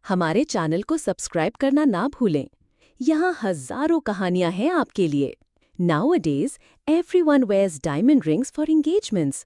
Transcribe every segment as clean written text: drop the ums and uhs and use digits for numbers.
हमारे चैनल को सब्सक्राइब करना ना भूलें। यहाँ हजारों कहानियाँ हैं आपके लिए। Nowadays, everyone wears diamond rings for engagements.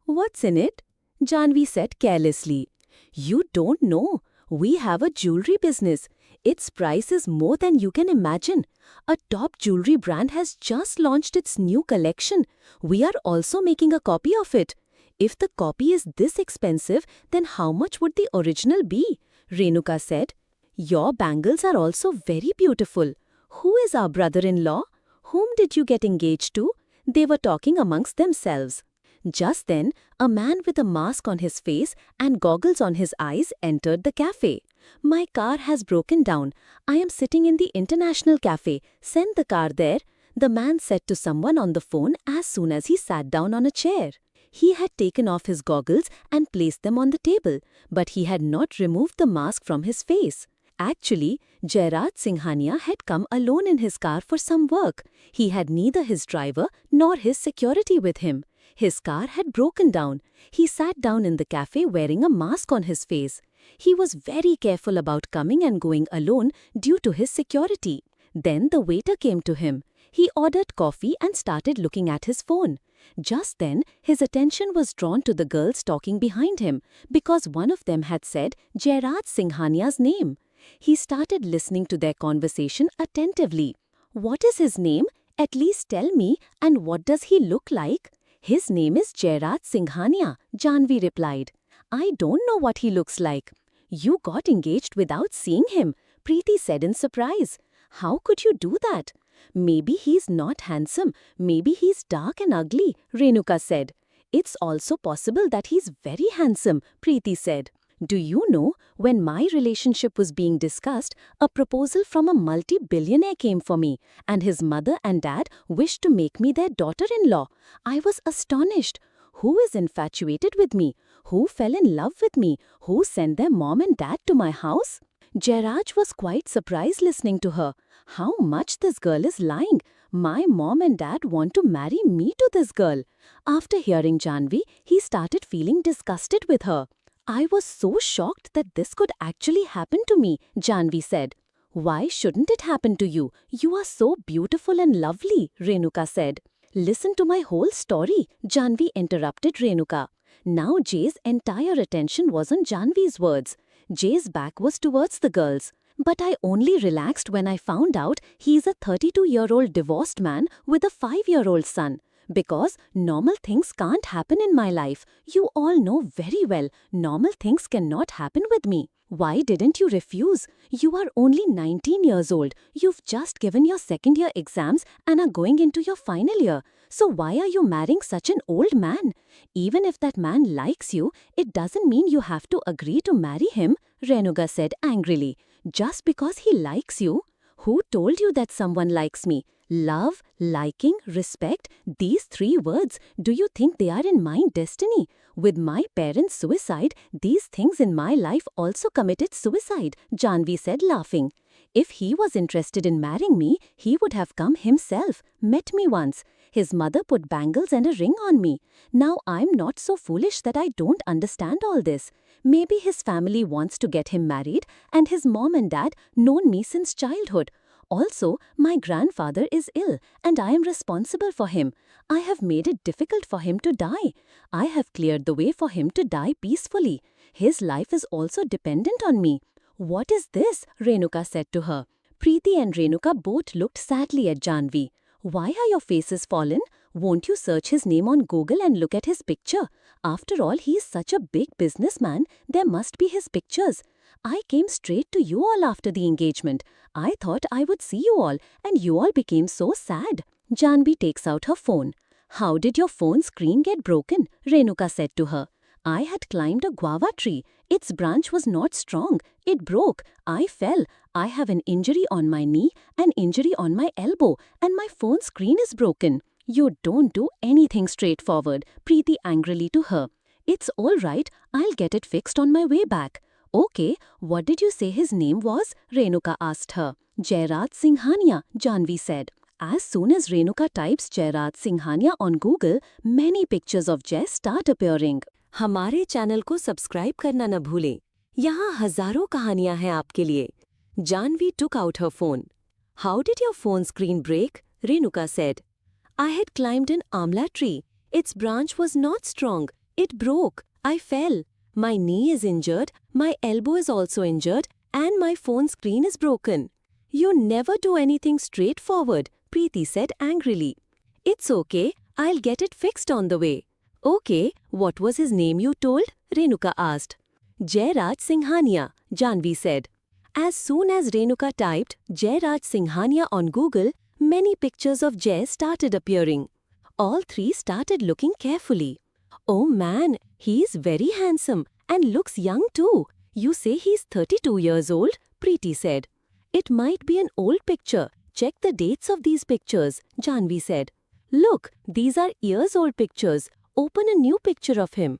What's in it? Janvi said carelessly. You don't know. We have a jewelry business. Its price is more than you can imagine. A top jewelry brand has just launched its new collection. We are also making a copy of it. If the copy is this expensive, then how much would the original be? Renuka said. Your bangles are also very beautiful. Who is our brother-in-law? Whom did you get engaged to? They were talking amongst themselves. Just then, a man with a mask on his face and goggles on his eyes entered the cafe. My car has broken down. I am sitting in the International Cafe. Send the car there, the man said to someone on the phone as soon as he sat down on a chair. He had taken off his goggles and placed them on the table, but he had not removed the mask from his face. Actually, Jairaj Singhania had come alone in his car for some work. He had neither his driver nor his security with him. His car had broken down. He sat down in the cafe wearing a mask on his face. He was very careful about coming and going alone due to his security. Then the waiter came to him. He ordered coffee and started looking at his phone. Just then, his attention was drawn to the girls talking behind him because one of them had said Jairaj Singhania's name. He started listening to their conversation attentively. What is his name? At least tell me, and what does he look like? His name is Jairaj Singhania, Janvi replied. I don't know what he looks like. You got engaged without seeing him, Preeti said in surprise. How could you do that? Maybe he's not handsome, maybe he's dark and ugly, Renuka said. It's also possible that he's very handsome, Preeti said. Do you know, when my relationship was being discussed, a proposal from a multi-billionaire came for me, and his mother and dad wished to make me their daughter-in-law. I was astonished. Who is infatuated with me? Who fell in love with me? Who sent their mom and dad to my house? Jairaj was quite surprised listening to her. How much this girl is lying. My mom and dad want to marry me to this girl. After hearing Janvi, he started feeling disgusted with her. I was so shocked that this could actually happen to me, Janvi said. Why shouldn't it happen to you? You are so beautiful and lovely, Renuka said. Listen to my whole story, Janvi interrupted Renuka. Now Jay's entire attention was on Janvi's words. Jay's back was towards the girls. But I only relaxed when I found out he's a 32-year-old divorced man with a 5-year-old son. Because normal things can't happen in my life. You all know very well, normal things cannot happen with me. Why didn't you refuse? You are only 19 years old. You've just given your second-year exams and are going into your final year. So why are you marrying such an old man? Even if that man likes you, it doesn't mean you have to agree to marry him, Renuka said angrily. Just because he likes you? Who told you that someone likes me? Love, liking, respect, these three words, do you think they are in my destiny? With my parents' suicide, these things in my life also committed suicide, Janvi said laughing. If he was interested in marrying me, he would have come himself, met me once. His mother put bangles and a ring on me. Now I'm not so foolish that I don't understand all this. Maybe his family wants to get him married and his mom and dad known me since childhood. Also, my grandfather is ill and I am responsible for him. I have made it difficult for him to die. I have cleared the way for him to die peacefully. His life is also dependent on me. What is this? Renuka said to her. Preeti and Renuka both looked sadly at Janvi. Why are your faces fallen? Won't you search his name on Google and look at his picture? After all, he is such a big businessman, there must be his pictures. I came straight to you all after the engagement. I thought I would see you all, and you all became so sad. Janvi takes out her phone. How did your phone screen get broken? Renuka said to her. I had climbed a guava tree. Its branch was not strong. It broke. I fell. I have an injury on my knee, an injury on my elbow, and my phone screen is broken. You don't do anything straightforward, Preeti angrily to her. It's all right. I'll get it fixed on my way back. Okay, what did you say his name was? Renuka asked her. Jairaj Singhania, Janvi said. As soon as Renuka types Jairaj Singhania on Google, many pictures of Jay start appearing. हमारे channel को subscribe करना न भूलें। यहाँ हजारों कहानियां हैं आपके लिए। Janvi took out her phone. How did your phone screen break? Renuka said. I had climbed an amla tree. Its branch was not strong. It broke. I fell. My knee is injured, my elbow is also injured, and my phone screen is broken. You never do anything straightforward, Preeti said angrily. It's okay, I'll get it fixed on the way. Okay, what was his name you told? Renuka asked. Jairaj Singhania, Janvi said. As soon as Renuka typed Jairaj Singhania on Google, many pictures of Jay started appearing. All three started looking carefully. Oh man, he is very handsome and looks young too. You say he's 32 years old? Preeti said. It might be an old picture. Check the dates of these pictures, Janvi said. Look, these are years old pictures. Open a new picture of him.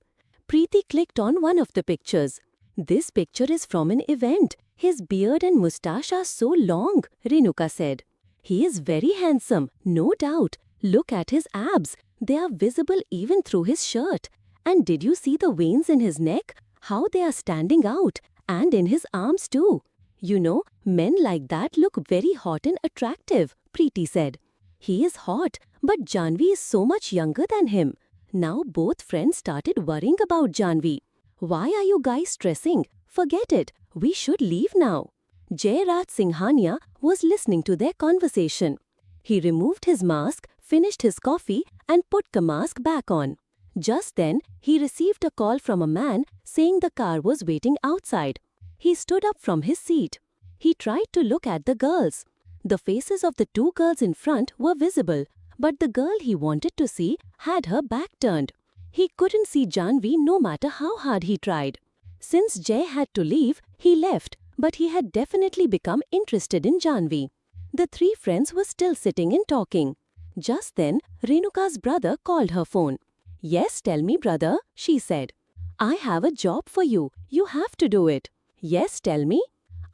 Preeti clicked on one of the pictures. This picture is from an event. His beard and moustache are so long, Renuka said. He is very handsome, no doubt. Look at his abs. They are visible even through his shirt. And did you see the veins in his neck? How they are standing out. And in his arms too. You know, men like that look very hot and attractive, Preeti said. He is hot, but Janvi is so much younger than him. Now both friends started worrying about Janvi. Why are you guys stressing? Forget it. We should leave now. Jairaj Singhania was listening to their conversation. He removed his mask, finished his coffee, and put the mask back on. Just then, he received a call from a man saying the car was waiting outside. He stood up from his seat. He tried to look at the girls. The faces of the two girls in front were visible, but the girl he wanted to see had her back turned. He couldn't see Janvi no matter how hard he tried. Since Jay had to leave, he left, but he had definitely become interested in Janvi. The three friends were still sitting and talking. Just then, Renuka's brother called her phone. Yes, tell me, brother, she said. I have a job for you. You have to do it. Yes, tell me.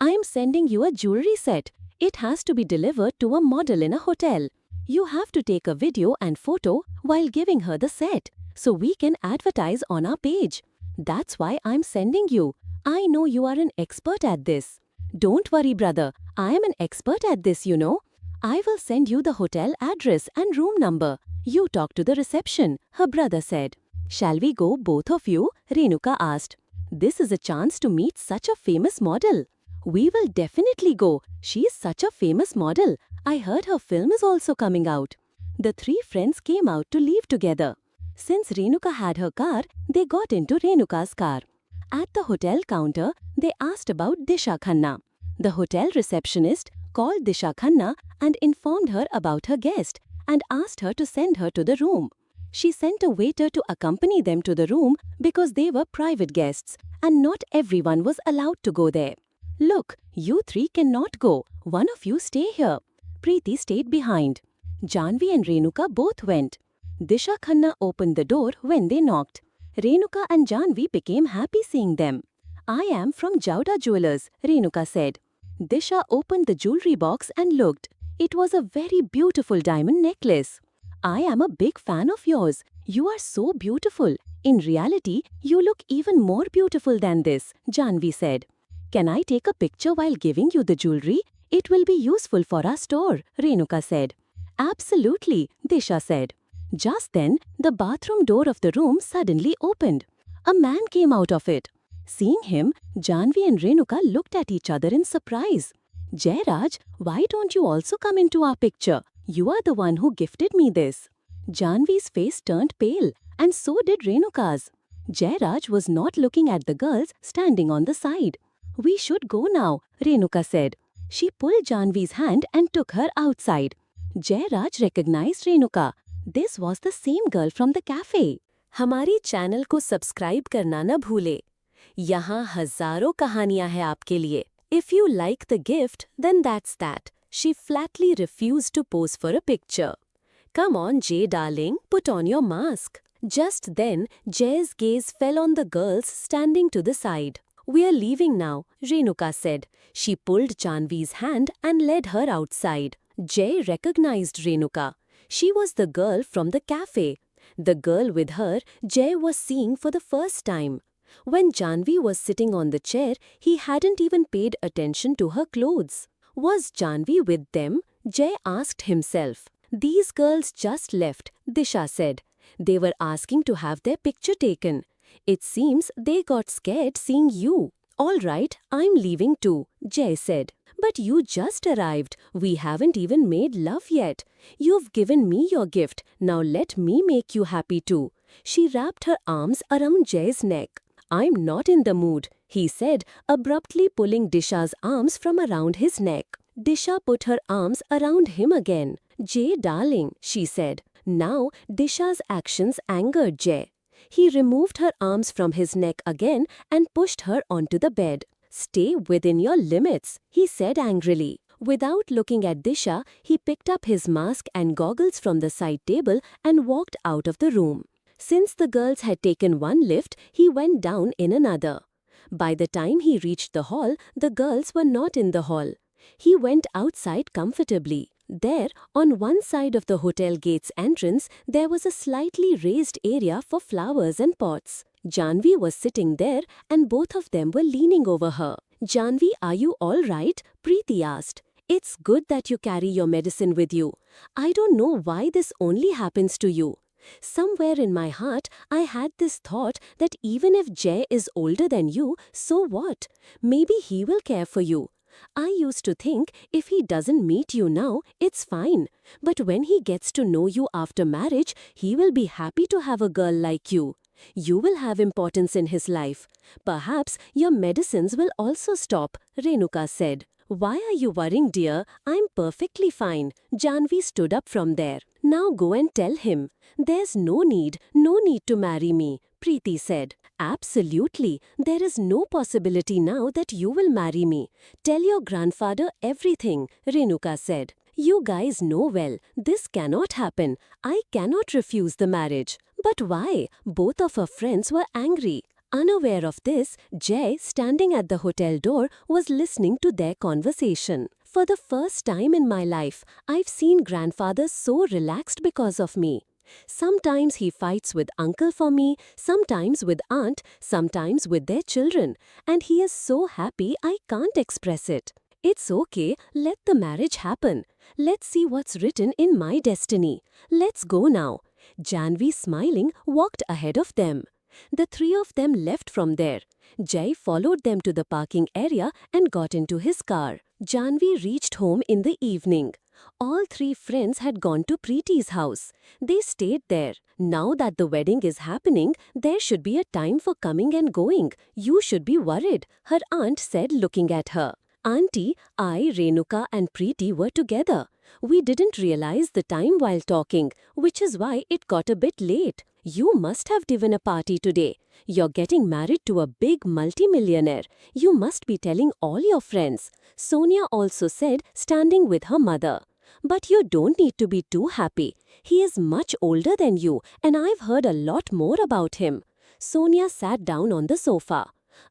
I am sending you a jewelry set. It has to be delivered to a model in a hotel. You have to take a video and photo while giving her the set, so we can advertise on our page. That's why I'm sending you. I know you are an expert at this. Don't worry, brother. I am an expert at this, you know. I will send you the hotel address and room number. You talk to the reception, her brother said. Shall we go, both of you? Renuka asked. This is a chance to meet such a famous model. We will definitely go. She is such a famous model. I heard her film is also coming out. The three friends came out to leave together. Since Renuka had her car, they got into Renuka's car. At the hotel counter, they asked about Disha Khanna. The hotel receptionist called Disha Khanna and informed her about her guest and asked her to send her to the room. She sent a waiter to accompany them to the room because they were private guests and not everyone was allowed to go there. Look, you three cannot go. One of you stay here. Preeti stayed behind. Janvi and Renuka both went. Disha Khanna opened the door when they knocked. Renuka and Janvi became happy seeing them. I am from Jauda Jewelers, Renuka said. Disha opened the jewelry box and looked. It was a very beautiful diamond necklace. I am a big fan of yours. You are so beautiful. In reality, you look even more beautiful than this, Janvi said. Can I take a picture while giving you the jewelry? It will be useful for our store, Renuka said. Absolutely, Disha said. Just then, the bathroom door of the room suddenly opened. A man came out of it. Seeing him, Janvi and Renuka looked at each other in surprise. Jairaj, why don't you also come into our picture? You are the one who gifted me this. Janvi's face turned pale, and so did Renuka's. Jairaj was not looking at the girls standing on the side. We should go now, Renuka said. She pulled Janvi's hand and took her outside. Jairaj recognized Renuka. This was the same girl from the cafe. हमारी channel को subscribe करना न भूले। यहाँ हजारों कहानियाँ हैं आपके लिए। If you like the gift, then that's that. She flatly refused to pose for a picture. Come on, Jay darling, put on your mask. Just then, Jay's gaze fell on the girls standing to the side. We are leaving now, Renuka said. She pulled Janvi's hand and led her outside. Jay recognized Renuka. She was the girl from the cafe. The girl with her, Jay was seeing for the first time. When Janvi was sitting on the chair, he hadn't even paid attention to her clothes. Was Janvi with them? Jay asked himself. These girls just left, Disha said. They were asking to have their picture taken. It seems they got scared seeing you. All right, I'm leaving too, Jay said. But you just arrived. We haven't even made love yet. You've given me your gift. Now let me make you happy too. She wrapped her arms around Jay's neck. I'm not in the mood, he said, abruptly pulling Disha's arms from around his neck. Disha put her arms around him again. Jay, darling, she said. Now, Disha's actions angered Jay. He removed her arms from his neck again and pushed her onto the bed. Stay within your limits, he said angrily. Without looking at Disha, he picked up his mask and goggles from the side table and walked out of the room. Since the girls had taken one lift, he went down in another. By the time he reached the hall, the girls were not in the hall. He went outside comfortably. There, on one side of the hotel gate's entrance, there was a slightly raised area for flowers and pots. Janvi was sitting there and both of them were leaning over her. Janvi, are you all right? Preeti asked. It's good that you carry your medicine with you. I don't know why this only happens to you. Somewhere in my heart, I had this thought that even if Jay is older than you, so what? Maybe he will care for you. I used to think if he doesn't meet you now, it's fine. But when he gets to know you after marriage, he will be happy to have a girl like you. You will have importance in his life. Perhaps your medicines will also stop, Renuka said. Why are you worrying, dear? I'm perfectly fine. Janvi stood up from there. Now go and tell him. There's no need to marry me, Preeti said. Absolutely. There is no possibility now that you will marry me. Tell your grandfather everything, Renuka said. You guys know well, this cannot happen. I cannot refuse the marriage. But why? Both of her friends were angry. Unaware of this, Jay, standing at the hotel door, was listening to their conversation. For the first time in my life, I've seen grandfather so relaxed because of me. Sometimes he fights with uncle for me, sometimes with aunt, sometimes with their children. And he is so happy I can't express it. It's okay, let the marriage happen. Let's see what's written in my destiny. Let's go now. Janvi, smiling, walked ahead of them. The three of them left from there. Jay followed them to the parking area and got into his car. Janvi reached home in the evening. All three friends had gone to Preeti's house. They stayed there. Now that the wedding is happening, there should be a time for coming and going. You should be worried, her aunt said looking at her. Auntie, I, Renuka and Preeti were together. We didn't realize the time while talking, which is why it got a bit late. You must have given a party today. You're getting married to a big multimillionaire. You must be telling all your friends. Sonia also said, standing with her mother. But you don't need to be too happy. He is much older than you and I've heard a lot more about him. Sonia sat down on the sofa.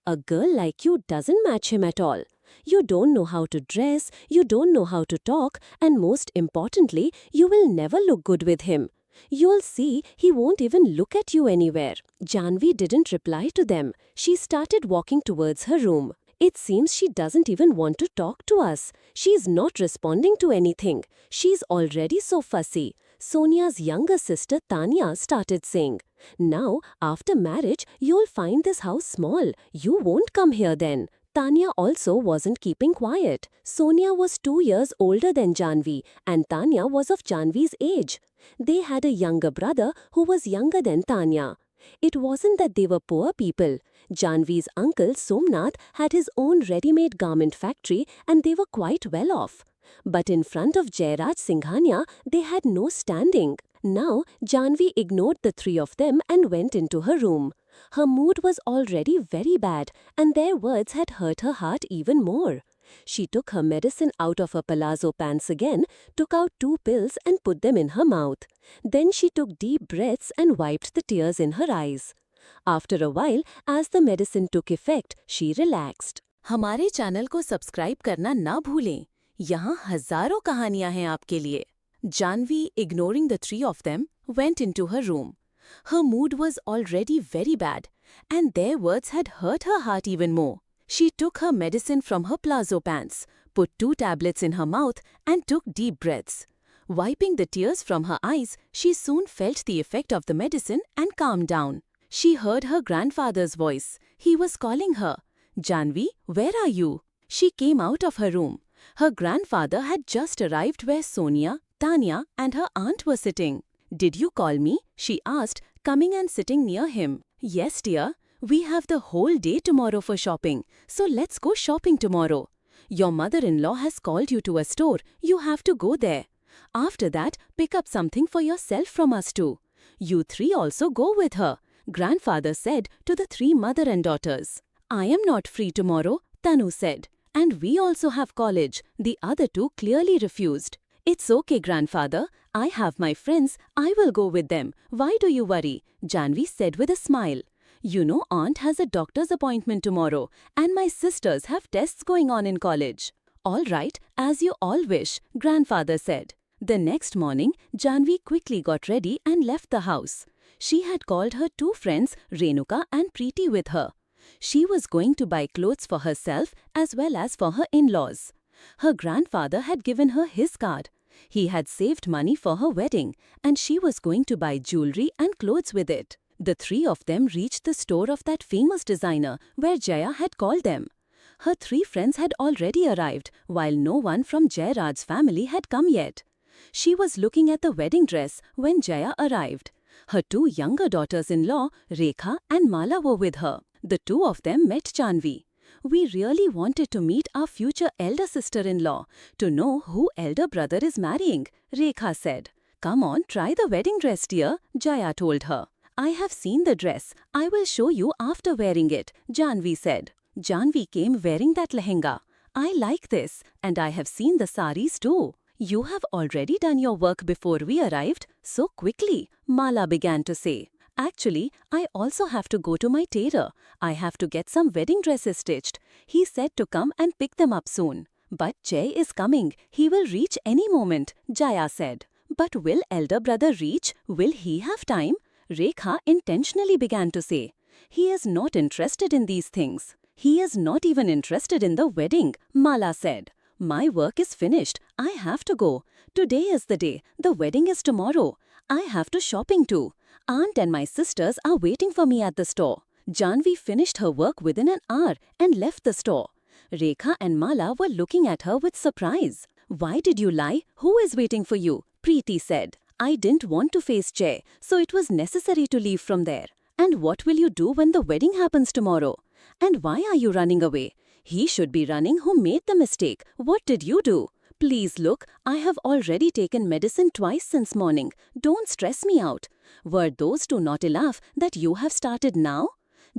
A girl like you doesn't match him at all. You don't know how to dress, you don't know how to talk, and most importantly, you will never look good with him. You'll see he won't even look at you anywhere. Janvi didn't reply to them. She started walking towards her room. It seems she doesn't even want to talk to us. She's not responding to anything. She's already so fussy. Sonia's younger sister Tanya started saying, Now, after marriage, you'll find this house small. You won't come here then. Tanya also wasn't keeping quiet. Sonia was 2 years older than Janvi and Tanya was of Janvi's age. They had a younger brother who was younger than Tanya. It wasn't that they were poor people. Janvi's uncle Somnath had his own ready-made garment factory and they were quite well off. But in front of Jairaj Singhania, they had no standing. Now, Janvi ignored the three of them and went into her room. Her mood was already very bad and their words had hurt her heart even more. She took her medicine out of her palazzo pants again, took out 2 pills and put them in her mouth. Then she took deep breaths and wiped the tears in her eyes. After a while, as the medicine took effect, she relaxed. हमारे channel को subscribe करना ना भूलें। यहाँ हजारों कहानियाँ हैं आपके लिए। Janvi, ignoring the three of them, went into her room. Her mood was already very bad, and their words had hurt her heart even more. She took her medicine from her palazzo pants, put 2 tablets in her mouth, and took deep breaths. Wiping the tears from her eyes, she soon felt the effect of the medicine and calmed down. She heard her grandfather's voice. He was calling her. "Janvi, where are you?" She came out of her room. Her grandfather had just arrived where Sonia, Tanya, and her aunt were sitting. "Did you call me?" she asked, coming and sitting near him. "Yes, dear. We have the whole day tomorrow for shopping, so let's go shopping tomorrow. Your mother-in-law has called you to a store. You have to go there. After that, pick up something for yourself from us too. You 3 also go with her," grandfather said to the 3 mother and daughters. "I am not free tomorrow," Tanu said. "And we also have college," the other 2 clearly refused. "It's okay, grandfather. I have my friends. I will go with them. Why do you worry?" Janvi said with a smile. "You know aunt has a doctor's appointment tomorrow, and my sisters have tests going on in college." "All right, as you all wish," grandfather said. The next morning, Janvi quickly got ready and left the house. She had called her 2 friends, Renuka and Preeti, with her. She was going to buy clothes for herself as well as for her in-laws. Her grandfather had given her his card. He had saved money for her wedding, and she was going to buy jewelry and clothes with it. The 3 of them reached the store of that famous designer where Jaya had called them. Her 3 friends had already arrived, while no one from Jairaj's family had come yet. She was looking at the wedding dress when Jaya arrived. Her 2 younger daughters-in-law, Rekha and Mala, were with her. The 2 of them met Janvi. "We really wanted to meet our future elder sister-in-law, to know who elder brother is marrying," Rekha said. "Come on, try the wedding dress, dear," Jaya told her. "I have seen the dress. I will show you after wearing it," Janvi said. Janvi came wearing that lehenga. "I like this, and I have seen the saris too." "You have already done your work before we arrived, so quickly," Mala began to say. "Actually, I also have to go to my tailor. I have to get some wedding dresses stitched. He said to come and pick them up soon." "But Jay is coming. He will reach any moment," Jaya said. "But will elder brother reach? Will he have time?" Rekha intentionally began to say. "He is not interested in these things. He is not even interested in the wedding," Mala said. "My work is finished. I have to go. Today is the day. The wedding is tomorrow. I have to shopping too. Aunt and my sisters are waiting for me at the store." Janvi finished her work within an hour and left the store. Rekha and Mala were looking at her with surprise. "Why did you lie? Who is waiting for you?" Preeti said. "I didn't want to face Jay, so it was necessary to leave from there." "And what will you do when the wedding happens tomorrow?" "And why are you running away? He should be running who made the mistake. What did you do?" "Please look, I have already taken medicine twice since morning. Don't stress me out." "Were those 2 not enough that you have started now?"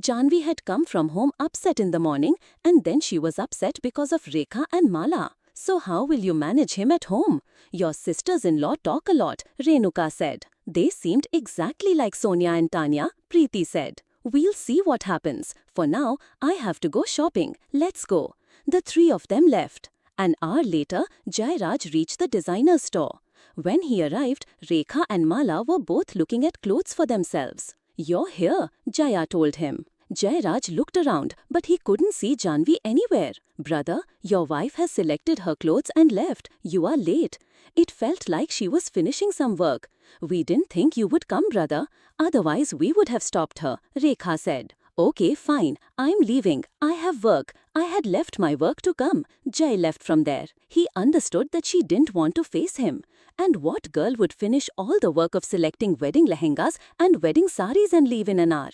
Janvi had come from home upset in the morning, and then she was upset because of Rekha and Mala. "So how will you manage him at home?" "Your sisters-in-law talk a lot," Renuka said. "They seemed exactly like Sonia and Tanya," Preeti said. "We'll see what happens. For now, I have to go shopping. Let's go." The 3 of them left. An hour later, Jairaj reached the designer store. When he arrived, Rekha and Mala were both looking at clothes for themselves. "You're here," Jaya told him. Jairaj looked around, but he couldn't see Janvi anywhere. "Brother, your wife has selected her clothes and left. You are late." It felt like she was finishing some work. "We didn't think you would come, brother. Otherwise, we would have stopped her," Rekha said. "Okay, fine. I'm leaving. I have work. I had left my work to come." Jai left from there. He understood that she didn't want to face him. And what girl would finish all the work of selecting wedding lehengas and wedding saris and leave in an hour?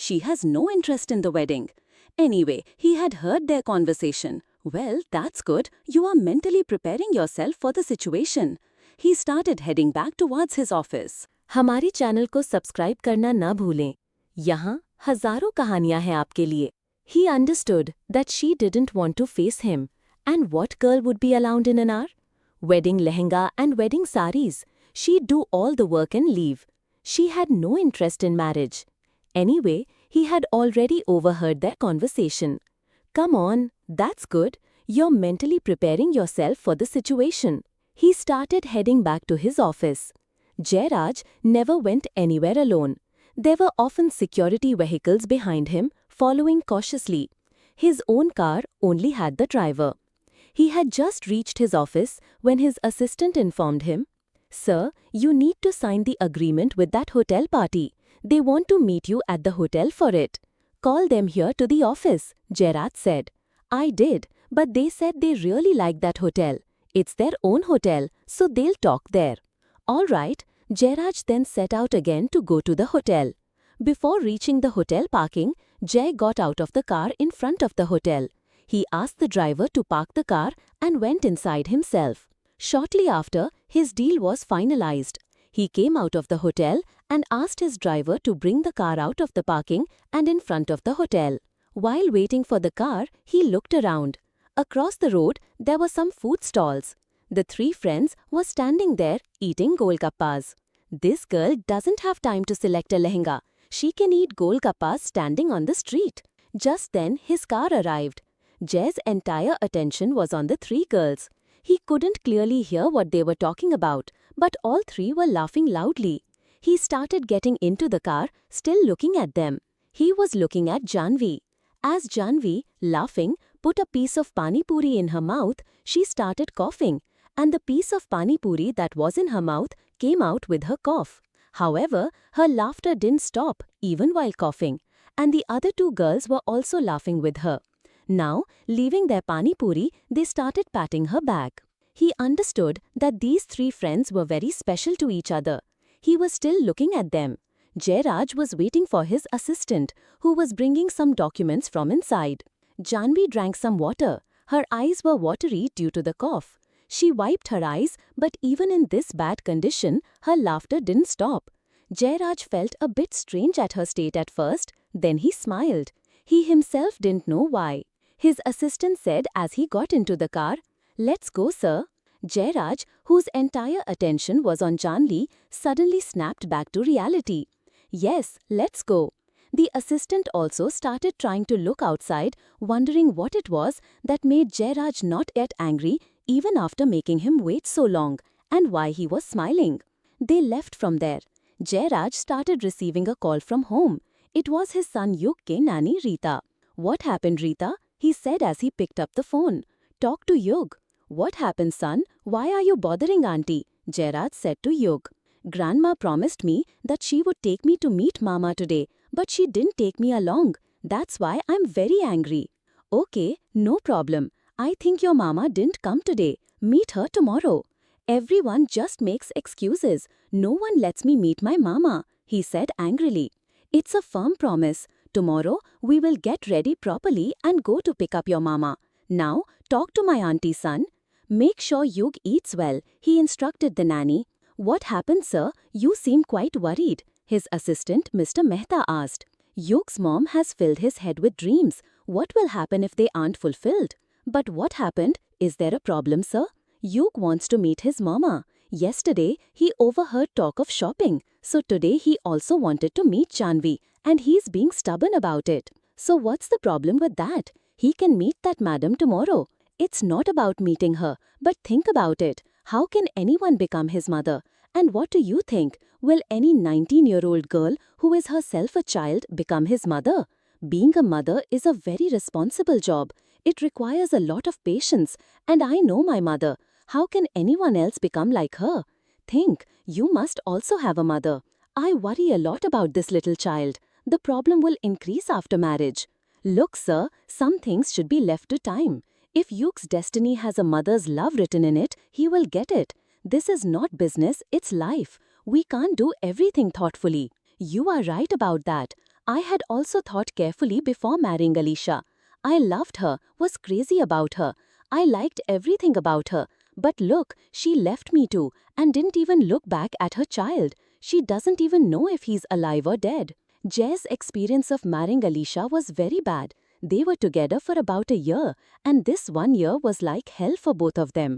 She has no interest in the wedding. Anyway, he had heard their conversation. "Well, that's good. You are mentally preparing yourself for the situation." He started heading back towards his office. हमारे channel को subscribe करना ना भूलें. यहाँ हजारों कहानियाँ हैं आपके लिए. He understood that she didn't want to face him. And what girl would be allowed in an hour? Wedding lehenga and wedding saris. She'd do all the work and leave. She had no interest in marriage. Anyway, he had already overheard their conversation. "Come on, that's good. You're mentally preparing yourself for the situation." He started heading back to his office. Jairaj never went anywhere alone. There were often security vehicles behind him, following cautiously. His own car only had the driver. He had just reached his office when his assistant informed him, "Sir, you need to sign the agreement with that hotel party. They want to meet you at the hotel for it. Call them here to the office," Gerard said. "I did, but they said they really like that hotel. It's their own hotel, so they'll talk there." All right, Gerard then set out again to go to the hotel. Before reaching the hotel parking, Jay got out of the car in front of the hotel. He asked the driver to park the car and went inside himself. Shortly after, his deal was finalized. He came out of the hotel and asked his driver to bring the car out of the parking and in front of the hotel. While waiting for the car, he looked around. Across the road, there were some food stalls. The three friends were standing there eating golgappas. This girl doesn't have time to select a lehenga. She can eat golgappas standing on the street. Just then, his car arrived. Jay's entire attention was on the three girls. He couldn't clearly hear what they were talking about, but all three were laughing loudly. He started getting into the car, still looking at them. He was looking at Janvi. As Janvi, laughing, put a piece of pani puri in her mouth, she started coughing, and the piece of pani puri that was in her mouth came out with her cough. However, her laughter didn't stop, even while coughing, and the other two girls were also laughing with her. Now, leaving their pani puri, they started patting her back. He understood that these three friends were very special to each other. He was still looking at them. Jairaj was waiting for his assistant, who was bringing some documents from inside. Janvi drank some water. Her eyes were watery due to the cough. She wiped her eyes, but even in this bad condition, her laughter didn't stop. Jairaj felt a bit strange at her state at first, then he smiled. He himself didn't know why. His assistant said as he got into the car, "Let's go, sir." Jairaj, whose entire attention was on Janvi, suddenly snapped back to reality. "Yes, let's go." The assistant also started trying to look outside, wondering what it was that made Jairaj not get angry even after making him wait so long, and why he was smiling. They left from there. Jairaj started receiving a call from home. It was his son Yug's nanny Rita. "What happened, Rita?" he said as he picked up the phone. "Talk to Yug." "What happened, son? Why are you bothering auntie?" Jairaj said to Yug. "Grandma promised me that she would take me to meet Mama today, but she didn't take me along. That's why I'm very angry." "Okay, no problem. I think your mama didn't come today. Meet her tomorrow." "Everyone just makes excuses. No one lets me meet my mama," he said angrily. "It's a firm promise. Tomorrow we will get ready properly and go to pick up your mama. Now talk to my auntie, son." "Make sure Yug eats well," he instructed the nanny. "What happened, sir? You seem quite worried," his assistant, Mr. Mehta, asked. "Yug's mom has filled his head with dreams. What will happen if they aren't fulfilled?" "But what happened? Is there a problem, sir?" "Yug wants to meet his mama. Yesterday, he overheard talk of shopping. So today he also wanted to meet Janvi, and he's being stubborn about it." "So what's the problem with that? He can meet that madam tomorrow." "It's not about meeting her, but think about it. How can anyone become his mother? And what do you think? Will any 19-year-old girl who is herself a child become his mother? Being a mother is a very responsible job. It requires a lot of patience, and I know my mother. How can anyone else become like her? Think, you must also have a mother. I worry a lot about this little child. The problem will increase after marriage." "Look, sir, some things should be left to time. If Yug's destiny has a mother's love written in it, he will get it. This is not business, it's life. We can't do everything thoughtfully." "You are right about that. I had also thought carefully before marrying Alicia. I loved her, was crazy about her. I liked everything about her. But look, she left me too, and didn't even look back at her child. She doesn't even know if he's alive or dead." Jay's experience of marrying Alicia was very bad. They were together for about a year, and this 1 year was like hell for both of them.